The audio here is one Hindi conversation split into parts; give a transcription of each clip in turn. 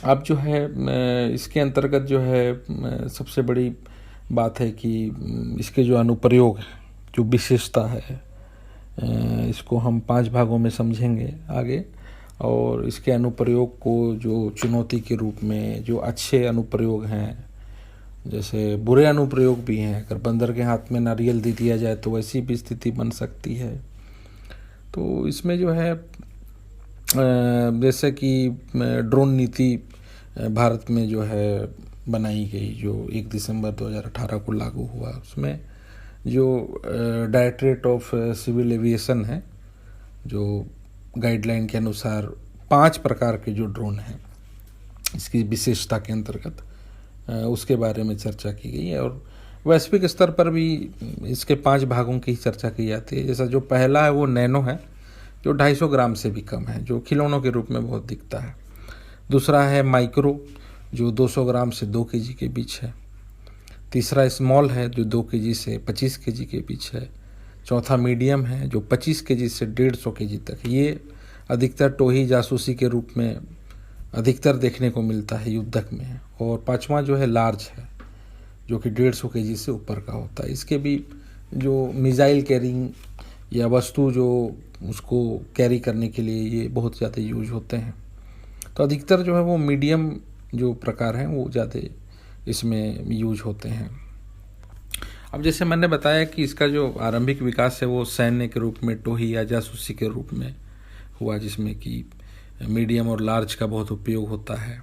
अब जो है इसके अंतर्गत जो है सबसे बड़ी बात है कि इसके जो अनुप्रयोग है, जो विशेषता है, इसको हम 5 भागों में समझेंगे आगे। और इसके अनुप्रयोग को जो चुनौती के रूप में, जो अच्छे अनुप्रयोग हैं, जैसे बुरे अनुप्रयोग भी हैं। अगर बंदर के हाथ में नारियल दे दिया जाए तो वैसी भी स्थिति बन सकती है। तो इसमें जो है जैसे कि ड्रोन नीति भारत में जो है बनाई गई, जो 1 दिसंबर 2018 को लागू हुआ, उसमें जो डायरेक्टरेट ऑफ सिविल एविएशन है, जो गाइडलाइन के अनुसार 5 प्रकार के जो ड्रोन हैं इसकी विशेषता के अंतर्गत उसके बारे में चर्चा की गई है। और वैश्विक स्तर पर भी इसके 5 भागों की चर्चा की जाती है। जैसा जो पहला है वो नैनो है, जो 250 ग्राम से भी कम है, जो खिलौनों के रूप में बहुत दिखता है। दूसरा है माइक्रो, जो 200 ग्राम से 2 केजी के बीच है। तीसरा स्मॉल है, जो 2 केजी से 25 केजी के बीच है। चौथा मीडियम है, जो 25 केजी से 150 केजी तक। ये अधिकतर टोही जासूसी के रूप में अधिकतर देखने को मिलता है युद्धक में। और पांचवा जो है लार्ज है, जो कि 150 केजी से ऊपर का होता है। इसके भी जो मिसाइल कैरिंग या वस्तु जो उसको कैरी करने के लिए ये बहुत ज़्यादा यूज होते हैं। तो अधिकतर जो है वो मीडियम जो प्रकार हैं वो ज़्यादा इसमें यूज होते हैं। अब जैसे मैंने बताया कि इसका जो आरंभिक विकास है वो सैन्य के रूप में, टोही या जासूसी के रूप में हुआ, जिसमें कि मीडियम और लार्ज का बहुत उपयोग होता है।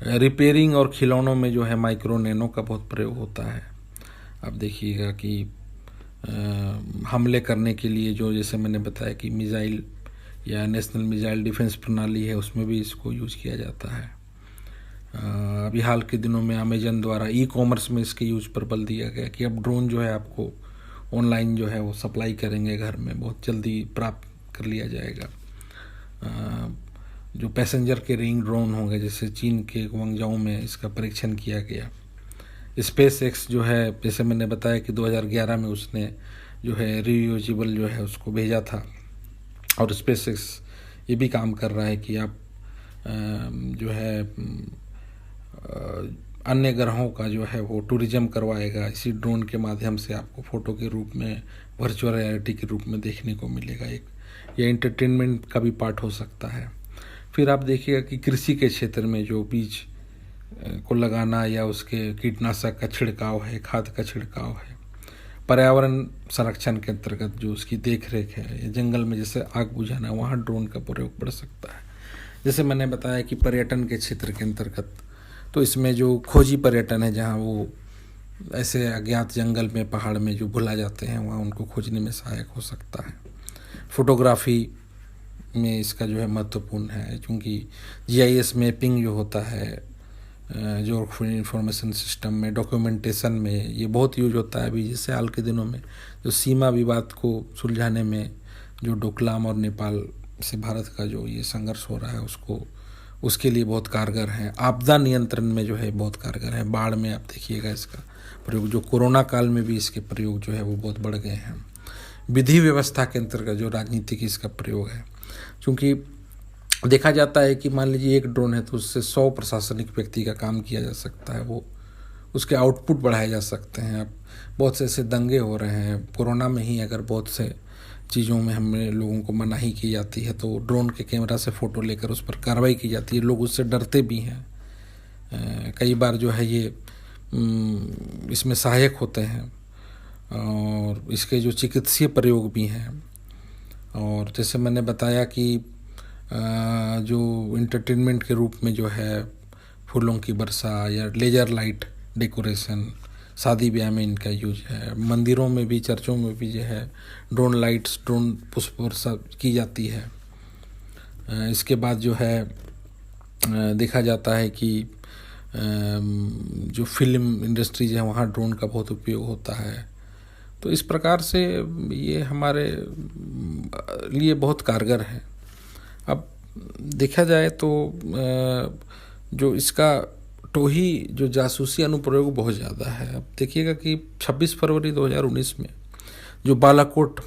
रिपेयरिंग और खिलौनों में जो है माइक्रो नैनो का बहुत प्रयोग होता है। अब देखिएगा कि हमले करने के लिए जो, जैसे मैंने बताया कि मिसाइल या नेशनल मिसाइल डिफेंस प्रणाली है, उसमें भी इसको यूज किया जाता है। अभी हाल के दिनों में अमेजन द्वारा ई-कॉमर्स में इसके यूज पर बल दिया गया कि अब ड्रोन जो है आपको ऑनलाइन जो है वो सप्लाई करेंगे, घर में बहुत जल्दी प्राप्त कर लिया जाएगा। जो पैसेंजर के रिंग ड्रोन होंगे, जैसे चीन के ग्वांगझोउ में इसका परीक्षण किया गया। स्पेस एक्स जो है, जैसे मैंने बताया कि 2011 में उसने जो है रीयूजेबल जो है उसको भेजा था। और स्पेस एक्स ये भी काम कर रहा है कि आप जो है अन्य ग्रहों का जो है वो टूरिज्म करवाएगा। इसी ड्रोन के माध्यम से आपको फ़ोटो के रूप में, वर्चुअल रियलिटी के रूप में देखने को मिलेगा। एक ये एंटरटेनमेंट का भी पार्ट हो सकता है। फिर आप देखिएगा कि कृषि के क्षेत्र में जो बीज को लगाना या उसके कीटनाशक का छिड़काव है, खाद का छिड़काव है, पर्यावरण संरक्षण के अंतर्गत जो उसकी देख रेख है, जंगल में जैसे आग बुझाना, वहाँ ड्रोन का प्रयोग बढ़ सकता है। जैसे मैंने बताया कि पर्यटन के क्षेत्र के अंतर्गत, तो इसमें जो खोजी पर्यटन है, जहाँ वो ऐसे अज्ञात जंगल में, पहाड़ में जो भुला जाते हैं, वहाँ उनको खोजने में सहायक हो सकता है। फोटोग्राफी में इसका जो है महत्वपूर्ण है, क्योंकि जीआईएस मैपिंग जो होता है, जियोग्राफिकल इंफॉर्मेशन सिस्टम में, डॉक्यूमेंटेशन में ये बहुत यूज होता है। अभी जैसे हाल के दिनों में जो सीमा विवाद को सुलझाने में जो डोकलाम और नेपाल से भारत का जो ये संघर्ष हो रहा है, उसके लिए बहुत कारगर है। आपदा नियंत्रण में जो है बहुत कारगर है। बाढ़ में आप देखिएगा इसका प्रयोग, जो कोरोना काल में भी इसके प्रयोग जो है वो बहुत बढ़ गए हैं। विधि व्यवस्था के अंतर्गत जो राजनीतिक इसका प्रयोग है, क्योंकि देखा जाता है कि मान लीजिए एक ड्रोन है तो उससे 100 प्रशासनिक व्यक्ति का काम किया जा सकता है, वो उसके आउटपुट बढ़ाए जा सकते हैं। अब बहुत से ऐसे दंगे हो रहे हैं, कोरोना में ही अगर बहुत से चीज़ों में हमें लोगों को मनाही की जाती है तो ड्रोन के कैमरा से फ़ोटो लेकर उस पर कार्रवाई की जाती है। लोग उससे डरते भी हैं। कई बार जो है ये इसमें सहायक होते हैं, और इसके जो चिकित्सीय प्रयोग भी हैं। और जैसे मैंने बताया कि जो इंटरटेनमेंट के रूप में जो है फूलों की वर्षा या लेजर लाइट डेकोरेशन, शादी ब्याह में इनका यूज है। मंदिरों में भी, चर्चों में भी जो है ड्रोन लाइट्स, ड्रोन पुष्प वर्षा की जाती है। इसके बाद जो है देखा जाता है कि जो फिल्म इंडस्ट्रीज है वहाँ ड्रोन का बहुत उपयोग होता है। तो इस प्रकार से ये हमारे लिए बहुत कारगर है। अब देखा जाए तो जो इसका टोही जो जासूसी अनुप्रयोग बहुत ज़्यादा है। अब देखिएगा कि 26 फरवरी 2019 में जो बालाकोट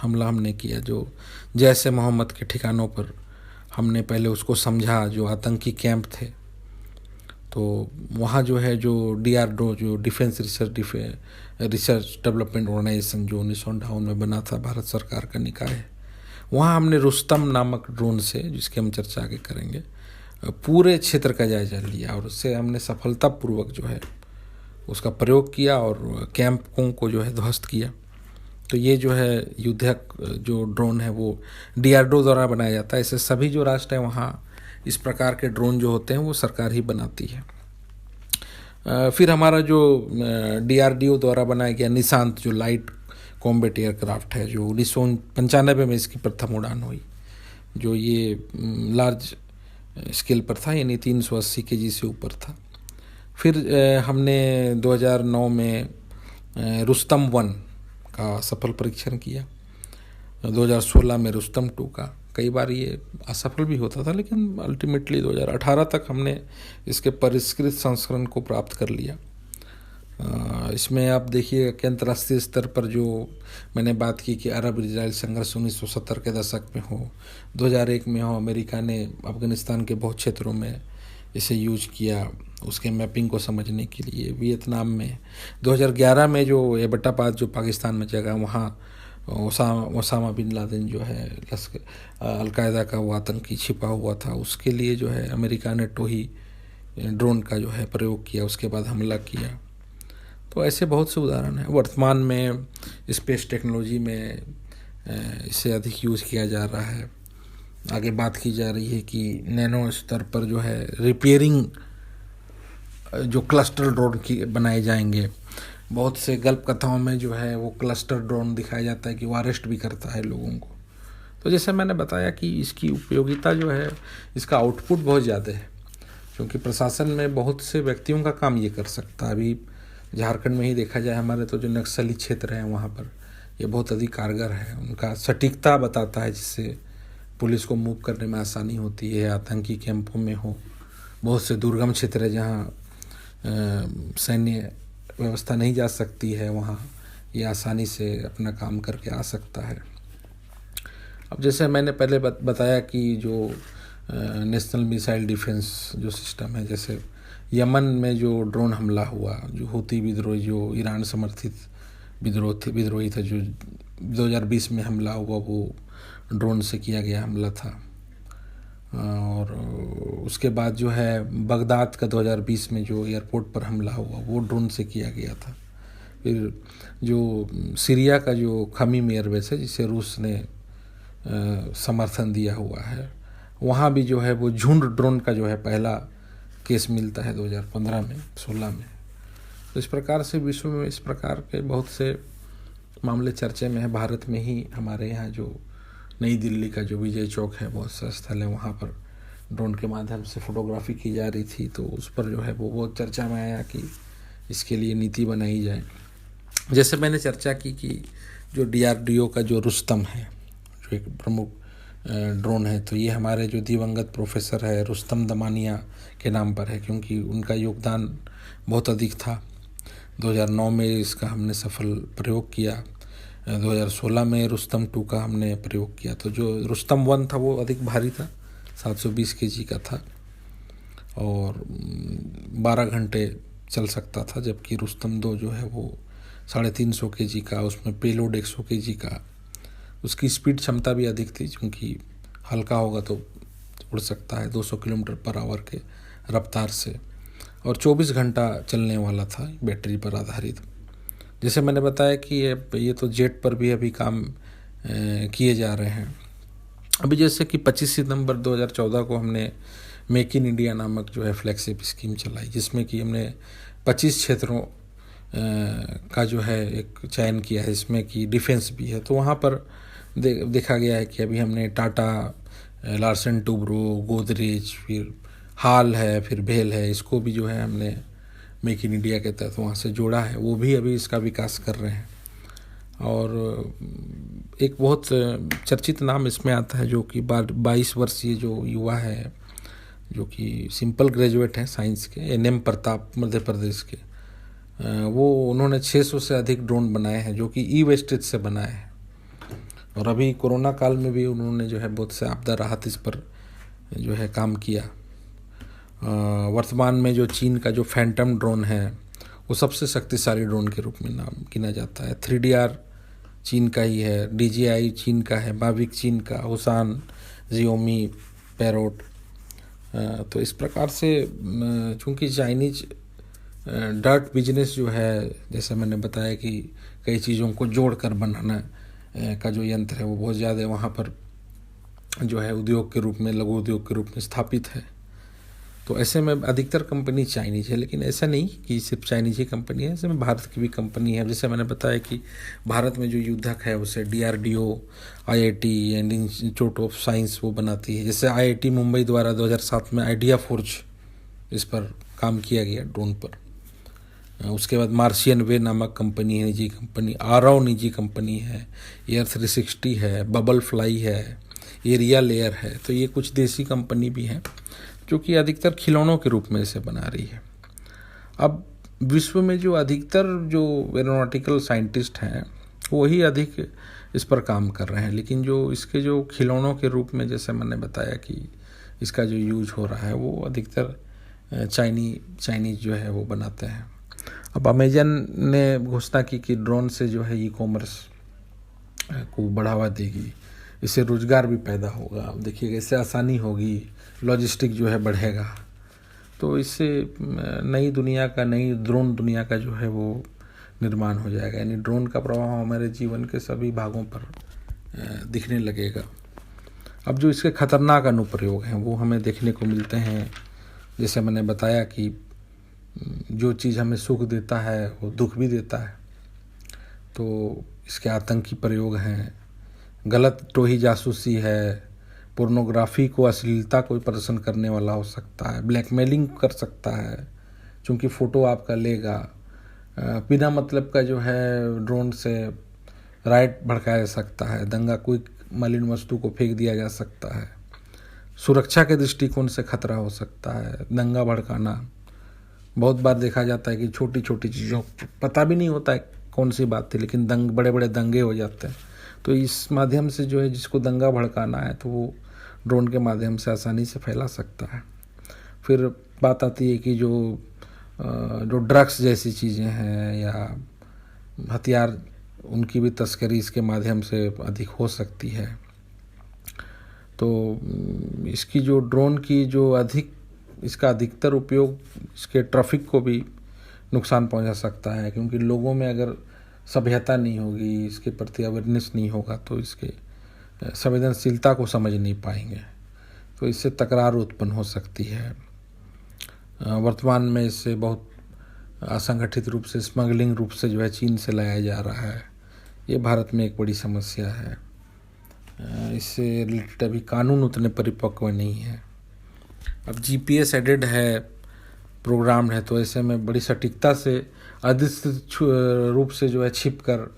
हमला हमने किया, जो जैश ए मोहम्मद के ठिकानों पर हमने पहले उसको समझा, जो आतंकी कैंप थे, तो वहाँ जो है जो DRDO जो डिफेंस रिसर्च डेवलपमेंट ऑर्गेनाइजेशन जो 1958 में बना था, भारत सरकार का निकाय है, वहाँ हमने रुस्तम नामक ड्रोन से, जिसकी हम चर्चा आगे करेंगे, पूरे क्षेत्र का जायजा लिया और उससे हमने सफलतापूर्वक जो है उसका प्रयोग किया और कैंपों को जो है ध्वस्त किया। तो ये जो है युद्धक जो ड्रोन है वो DRDO द्वारा बनाया जाता है। ऐसे सभी जो राष्ट्र हैं वहाँ इस प्रकार के ड्रोन जो होते हैं वो सरकार ही बनाती है। फिर हमारा जो DRDO द्वारा बनाया गया निशांत जो लाइट कॉम्बैट एयरक्राफ्ट है, जो 1995 में इसकी प्रथम उड़ान हुई, जो ये लार्ज स्केल पर था, यानी 380 kg से ऊपर था। फिर हमने 2009 में रुस्तम 1 का सफल परीक्षण किया, 2016 में रुस्तम 2 का। कई बार ये असफल भी होता था, लेकिन अल्टीमेटली 2018 तक हमने इसके परिष्कृत संस्करण को प्राप्त कर लिया। इसमें आप देखिए कि अंतर्राष्ट्रीय स्तर पर जो मैंने बात की कि अरब इजराइल संघर्ष 1970 के दशक में हो, 2001 में हो, अमेरिका ने अफगानिस्तान के बहुत क्षेत्रों में इसे यूज किया उसके मैपिंग को समझने के लिए। वियतनाम में 2011 में जो एबटाबाद जो पाकिस्तान में जगह, वहाँ ओसामा बिन लादेन जो है अलकायदा का वो आतंकी छिपा हुआ था, उसके लिए जो है अमेरिका ने टोही ड्रोन का जो है प्रयोग किया, उसके बाद हमला किया। तो ऐसे बहुत से उदाहरण हैं। वर्तमान में स्पेस टेक्नोलॉजी में इसे अधिक यूज़ किया जा रहा है। आगे बात की जा रही है कि नैनो स्तर पर जो है रिपेयरिंग जो क्लस्टर ड्रोन की बनाए जाएंगे। बहुत से गल्प कथाओं में जो है वो क्लस्टर ड्रोन दिखाया जाता है कि वो अरेस्ट भी करता है लोगों को। तो जैसे मैंने बताया कि इसकी उपयोगिता जो है, इसका आउटपुट बहुत ज़्यादा है, क्योंकि प्रशासन में बहुत से व्यक्तियों का काम ये कर सकता है। अभी झारखंड में ही देखा जाए, हमारे तो जो नक्सली क्षेत्र हैं वहाँ पर ये बहुत अधिक कारगर है। उनका सटीकता बताता है, जिससे पुलिस को मूव करने में आसानी होती है। आतंकी कैंपों में हो, बहुत से दुर्गम क्षेत्र है जहाँ सैन्य व्यवस्था नहीं जा सकती है, वहाँ ये आसानी से अपना काम करके आ सकता है। अब जैसे मैंने पहले बताया कि जो नेशनल मिसाइल डिफेंस जो सिस्टम है, जैसे यमन में जो ड्रोन हमला हुआ, जो हूती विद्रोही, जो ईरान समर्थित विद्रोही था, जो 2020 में हमला हुआ, वो ड्रोन से किया गया हमला था। और उसके बाद जो है बगदाद का 2020 में जो एयरपोर्ट पर हमला हुआ, वो ड्रोन से किया गया था। फिर जो सीरिया का जो खमीम एयरबेस है, जिसे रूस ने समर्थन दिया हुआ है, वहाँ भी जो है वो झुंड ड्रोन का जो है पहला केस मिलता है 2015 में 16 में। तो इस प्रकार से विश्व में इस प्रकार के बहुत से मामले चर्चे में है। भारत में ही हमारे यहाँ जो नई दिल्ली का जो विजय चौक है, बहुत सा स्थल है, वहाँ पर ड्रोन के माध्यम से फोटोग्राफी की जा रही थी। तो उस पर जो है वो बहुत चर्चा में आया कि इसके लिए नीति बनाई जाए। जैसे मैंने चर्चा की कि जो DRDO का जो रुस्तम है, जो एक प्रमुख ड्रोन है, तो ये हमारे जो दिवंगत प्रोफेसर है रुस्तम दमानिया के नाम पर है, क्योंकि उनका योगदान बहुत अधिक था। 2009 में इसका हमने सफल प्रयोग किया, 2016 में रुस्तम 2 का हमने प्रयोग किया। तो जो रुस्तम 1 था वो अधिक भारी था, 720 kg का था और 12 घंटे चल सकता था, जबकि रुस्तम 2 जो है वो 350 kg का, उसमें पेलोड 100 kg का, उसकी स्पीड क्षमता भी अधिक थी, क्योंकि हल्का होगा तो उड़ सकता है 200 km/h के रफ्तार से, और 24 घंटा चलने वाला था, बैटरी पर आधारित। जैसे मैंने बताया कि ये तो जेट पर भी अभी काम किए जा रहे हैं। अभी जैसे कि 25 सितंबर 2014 को हमने मेक इन इंडिया नामक जो है फ्लैगशिप स्कीम चलाई, जिसमें कि हमने 25 क्षेत्रों का जो है एक चयन किया है, इसमें कि डिफेंस भी है। तो वहाँ पर देखा गया है कि अभी हमने टाटा, लार्सन टुब्रो, गोदरेज, फिर हाल है, फिर भेल है, इसको भी जो है हमने मेक इन इंडिया के तहत वहाँ से जोड़ा है। वो भी अभी इसका विकास कर रहे हैं। और एक बहुत चर्चित नाम इसमें आता है, जो कि 22 वर्षीय जो युवा है, जो कि सिंपल ग्रेजुएट हैं साइंस के, NM प्रताप, मध्य प्रदेश के। वो उन्होंने 600 से अधिक ड्रोन बनाए हैं, जो कि ई-वेस्टेज से बनाए हैं। और अभी कोरोना काल में भी उन्होंने जो है बहुत से आपदा राहत इस पर जो है काम किया। वर्तमान में जो चीन का जो फैंटम ड्रोन है वो सबसे शक्तिशाली ड्रोन के रूप में नाम गिना जाता है। 3DR चीन का ही है, DJI चीन का है, माविक चीन का, हुसान, जियोमी, पैरोट। तो इस प्रकार से चूँकि चाइनीज डर्ट बिजनेस जो है, जैसे मैंने बताया कि कई चीज़ों को जोड़ कर बनाना का जो यंत्र है वो बहुत ज़्यादा वहाँ पर जो है उद्योग के रूप में, लघु उद्योग के रूप में स्थापित है। तो ऐसे में अधिकतर कंपनी चाइनीज है, लेकिन ऐसा नहीं कि सिर्फ चाइनीज ही कंपनी है, ऐसे में भारत की भी कंपनी है। जैसे मैंने बताया कि भारत में जो युद्धक है उसे DRDO, IIT and institute of science वो बनाती है। जैसे IIT मुंबई द्वारा 2007 में आइडिया फोर्ज इस पर काम किया गया ड्रोन पर। उसके बाद मार्शियन वे नामक कंपनी है, निजी कंपनी, आरव निजी कंपनी है, एयर 360 है, बबल फ्लाई है, एरिया लेयर है। तो ये कुछ देसी कंपनी भी हैं जो कि अधिकतर खिलौनों के रूप में इसे बना रही है। अब विश्व में जो अधिकतर जो एरोनॉटिकल साइंटिस्ट हैं वही अधिक इस पर काम कर रहे हैं, लेकिन जो इसके जो खिलौनों के रूप में, जैसे मैंने बताया कि इसका जो यूज हो रहा है वो अधिकतर चाइनीज जो है वो बनाते हैं। अब अमेजन ने घोषणा की कि ड्रोन से जो है ई-कॉमर्स को बढ़ावा देगी, इससे रोज़गार भी पैदा होगा। अब देखिएगा, इससे आसानी होगी, लॉजिस्टिक जो है बढ़ेगा, तो इससे नई ड्रोन दुनिया का जो है वो निर्माण हो जाएगा। यानी ड्रोन का प्रभाव हमारे जीवन के सभी भागों पर दिखने लगेगा। अब जो इसके खतरनाक अनुप्रयोग हैं वो हमें देखने को मिलते हैं। जैसे मैंने बताया कि जो चीज़ हमें सुख देता है वो दुख भी देता है। तो इसके आतंकी प्रयोग हैं, गलत टोही जासूसी है, पोर्नोग्राफी को, अश्लीलता को प्रदर्शन करने वाला हो सकता है, ब्लैकमेलिंग कर सकता है क्योंकि फ़ोटो आपका लेगा, बिना मतलब का जो है ड्रोन से राइट भड़काया जा सकता है, दंगा, कोई मलिन वस्तु को फेंक दिया जा सकता है, सुरक्षा के दृष्टिकोण से खतरा हो सकता है। दंगा भड़काना बहुत बार देखा जाता है कि छोटी छोटी चीज़ों पता भी नहीं होता है कौन सी बात थी, लेकिन बड़े बड़े दंगे हो जाते हैं। तो इस माध्यम से जो है जिसको दंगा भड़काना है तो वो ड्रोन के माध्यम से आसानी से फैला सकता है। फिर बात आती है कि जो ड्रग्स जैसी चीज़ें हैं या हथियार, उनकी भी तस्करी इसके माध्यम से अधिक हो सकती है। तो इसकी जो ड्रोन की जो इसका अधिकतर उपयोग इसके ट्रैफिक को भी नुकसान पहुंचा सकता है, क्योंकि लोगों में अगर सभ्यता नहीं होगी, इसके प्रति अवेयरनेस नहीं होगा तो इसके संवेदनशीलता को समझ नहीं पाएंगे, तो इससे तकरार उत्पन्न हो सकती है। वर्तमान में इससे बहुत असंगठित रूप से, स्मगलिंग रूप से जो है चीन से लाया जा रहा है। ये भारत में एक बड़ी समस्या है। इससे रिलेटेड अभी कानून उतने परिपक्व नहीं है। अब GPS एडेड है, प्रोग्राम है, तो ऐसे में बड़ी सटीकता से अधिक रूप से जो है छिप कर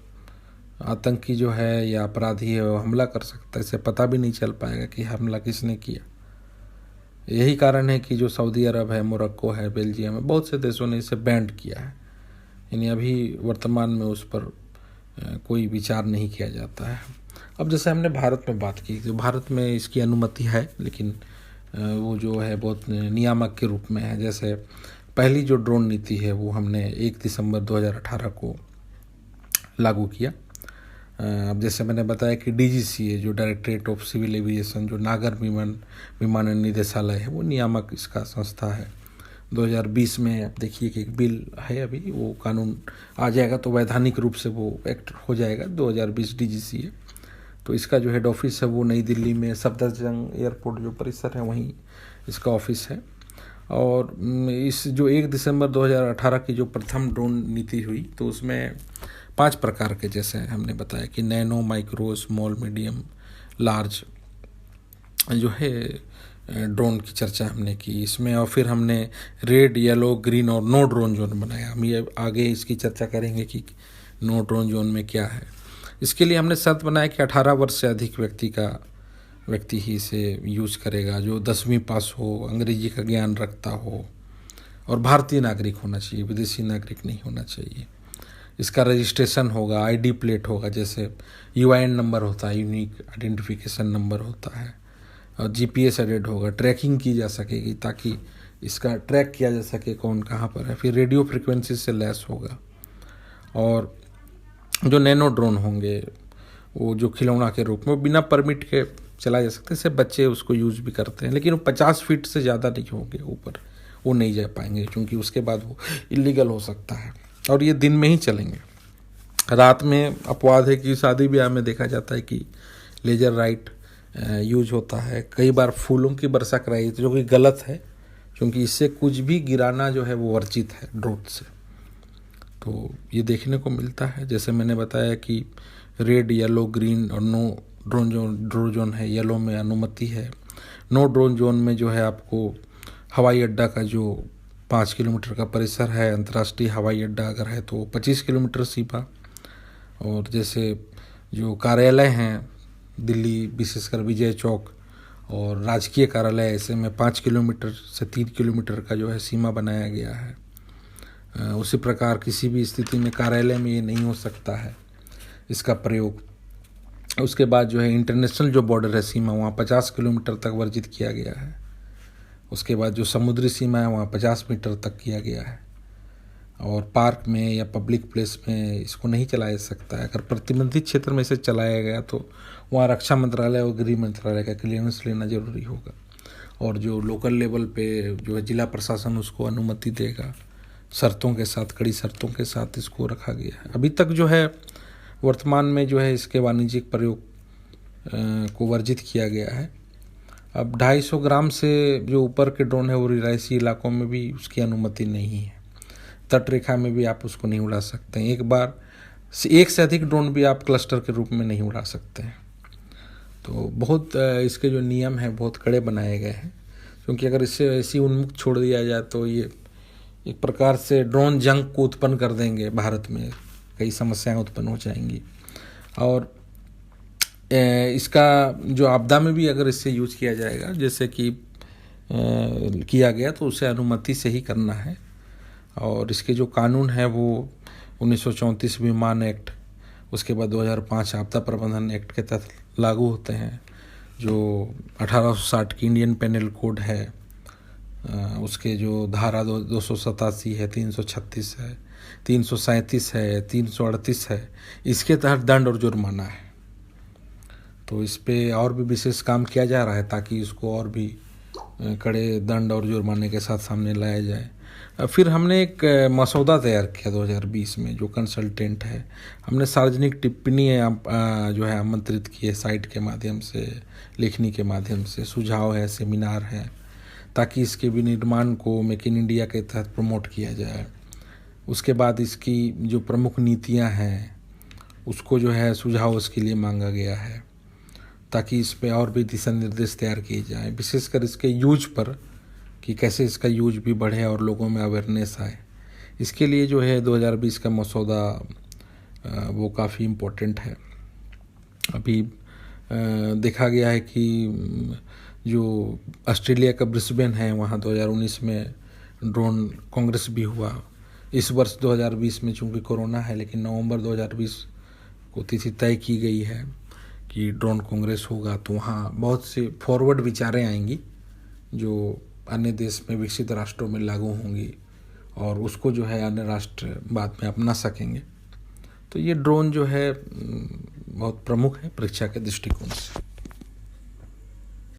आतंकी जो है या अपराधी है वो हमला कर सकता है। इसे पता भी नहीं चल पाएगा कि हमला किसने किया। यही कारण है कि जो सऊदी अरब है, मोरक्को है, बेल्जियम है, बहुत से देशों ने इसे बैंड किया है। यानी अभी वर्तमान में उस पर कोई विचार नहीं किया जाता है। अब जैसे हमने भारत में बात की, तो भारत में इसकी अनुमति है, लेकिन वो जो है बहुत नियामक के रूप में है। जैसे पहली जो ड्रोन नीति है वो हमने 1 दिसंबर 2018 को लागू किया। अब जैसे मैंने बताया कि DGCA जो डायरेक्टरेट ऑफ सिविल एविएशन, जो नागर विमानन निदेशालय है, वो नियामक इसका संस्था है। 2020 में अब देखिए कि एक बिल है, अभी वो कानून आ जाएगा तो वैधानिक रूप से वो एक्ट हो जाएगा 2020 DGCA। तो इसका जो हेड ऑफिस है वो नई दिल्ली में सफदरजंग एयरपोर्ट जो परिसर है वहीं इसका ऑफिस है। और इस जो 1 दिसंबर 2018 की जो प्रथम ड्रोन नीति हुई तो उसमें 5 प्रकार के, जैसे हमने बताया कि nano, micro, small, medium, large जो है ड्रोन की चर्चा हमने की इसमें। और फिर हमने रेड, येलो, ग्रीन और नो ड्रोन जोन बनाया। हम ये आगे इसकी चर्चा करेंगे कि नो ड्रोन जोन में क्या है। इसके लिए हमने शर्त बनाया कि 18 वर्ष से अधिक व्यक्ति ही इसे यूज़ करेगा, जो 10वीं पास हो, अंग्रेजी का ज्ञान रखता हो और भारतीय नागरिक होना चाहिए, विदेशी नागरिक नहीं होना चाहिए। इसका रजिस्ट्रेशन होगा, ID प्लेट होगा, जैसे UIN नंबर होता है, यूनिक आइडेंटिफिकेशन नंबर होता है, और GPS एडेड होगा, ट्रैकिंग की जा सकेगी ताकि इसका ट्रैक किया जा सके कौन कहाँ पर है। फिर रेडियो फ्रिक्वेंसी से लैस होगा। और जो नैनो ड्रोन होंगे वो जो खिलौना के रूप में बिना परमिट के चलाया जा सकता है, इससे बच्चे उसको यूज भी करते हैं, लेकिन वो 50 फीट से ज़्यादा नहीं होंगे ऊपर, वो नहीं जा पाएंगे क्योंकि उसके बाद वो इलीगल हो सकता है। और ये दिन में ही चलेंगे। रात में अपवाद है कि शादी ब्याह में देखा जाता है कि लेजर लाइट यूज होता है, कई बार फूलों की वर्षा कराई जाती है, जो कि गलत है क्योंकि इससे कुछ भी गिराना जो है वो वर्जित है ड्रोन से। तो ये देखने को मिलता है। जैसे मैंने बताया कि रेड, येलो, ग्रीन और नो ड्रोन जोन है। येलो में अनुमति है। नो ड्रोन जोन में जो है आपको हवाई अड्डा का जो 5 किलोमीटर का परिसर है, अंतर्राष्ट्रीय हवाई अड्डा अगर है तो 25 किलोमीटर सीमा। और जैसे जो कार्यालय हैं दिल्ली, विशेषकर विजय चौक और राजकीय कार्यालय, ऐसे में 5 किलोमीटर से 3 किलोमीटर का जो है सीमा बनाया गया है। उसी प्रकार किसी भी स्थिति में कार्यालय में ये नहीं हो सकता है इसका प्रयोग। उसके बाद जो है इंटरनेशनल जो बॉर्डर है सीमा, वहाँ 50 किलोमीटर तक वर्जित किया गया है। उसके बाद जो समुद्री सीमा है वहाँ 50 मीटर तक किया गया है। और पार्क में या पब्लिक प्लेस में इसको नहीं चलाया जा सकता है। अगर प्रतिबंधित क्षेत्र में इसे चलाया गया तो वहाँ रक्षा मंत्रालय और गृह मंत्रालय का क्लियरेंस लेना जरूरी होगा। और जो लोकल लेवल पे जो है जिला प्रशासन उसको अनुमति देगा, शर्तों के साथ, कड़ी शर्तों के साथ इसको रखा गया है। अभी तक जो है वर्तमान में जो है इसके वाणिज्यिक प्रयोग को वर्जित किया गया है। अब 250 ग्राम से जो ऊपर के ड्रोन है वो रिहायशी इलाकों में भी उसकी अनुमति नहीं है। तट रेखा में भी आप उसको नहीं उड़ा सकते हैं। एक से अधिक ड्रोन भी आप क्लस्टर के रूप में नहीं उड़ा सकते हैं। तो बहुत इसके जो नियम हैं बहुत कड़े बनाए गए हैं, क्योंकि अगर इसे ऐसी उन्मुक्त छोड़ दिया जाए तो ये एक प्रकार से ड्रोन जंग को उत्पन्न कर देंगे। भारत में कई समस्याएं उत्पन्न हो जाएंगी। और इसका जो आपदा में भी अगर इससे यूज किया जाएगा, जैसे कि किया गया, तो उसे अनुमति से ही करना है। और इसके जो कानून है वो 1934 विमान एक्ट, उसके बाद 2005 आपदा प्रबंधन एक्ट के तहत लागू होते हैं। जो 1860 की इंडियन पेनल कोड है, उसके जो धारा 287 है, 336 है, 337 है, 338 है, इसके तहत दंड और जुर्माना है। तो इस पे और भी विशेष काम किया जा रहा है ताकि इसको और भी कड़े दंड और जुर्माने के साथ सामने लाया जाए। फिर हमने एक मसौदा तैयार किया 2020 में, जो कंसल्टेंट है। हमने सार्वजनिक टिप्पणी जो है आमंत्रित की है, साइट के माध्यम से, लेखनी के माध्यम से, सुझाव है, सेमिनार है, ताकि इसके विनिर्माण को मेक इन इंडिया के तहत प्रमोट किया जाए। उसके बाद इसकी जो प्रमुख नीतियां हैं उसको जो है सुझाव उसके लिए मांगा गया है, ताकि इस पे और भी दिशा निर्देश तैयार किए जाएँ, विशेषकर इसके यूज पर, कि कैसे इसका यूज भी बढ़े और लोगों में अवेयरनेस आए। इसके लिए जो है 2020 का मसौदा वो काफ़ी इम्पोर्टेंट है। अभी देखा गया है कि जो ऑस्ट्रेलिया का ब्रिस्बेन है, वहाँ 2019 में ड्रोन कांग्रेस भी हुआ। इस वर्ष 2020 में चूँकि कोरोना है, लेकिन नवंबर 2020 को तिथि तय की गई है कि ड्रोन कांग्रेस होगा। तो वहाँ बहुत से फॉरवर्ड विचारें आएंगी जो अन्य देश में, विकसित राष्ट्रों में लागू होंगी, और उसको जो है अन्य राष्ट्र बाद में अपना सकेंगे। तो ये ड्रोन जो है बहुत प्रमुख है परीक्षा के दृष्टिकोण से।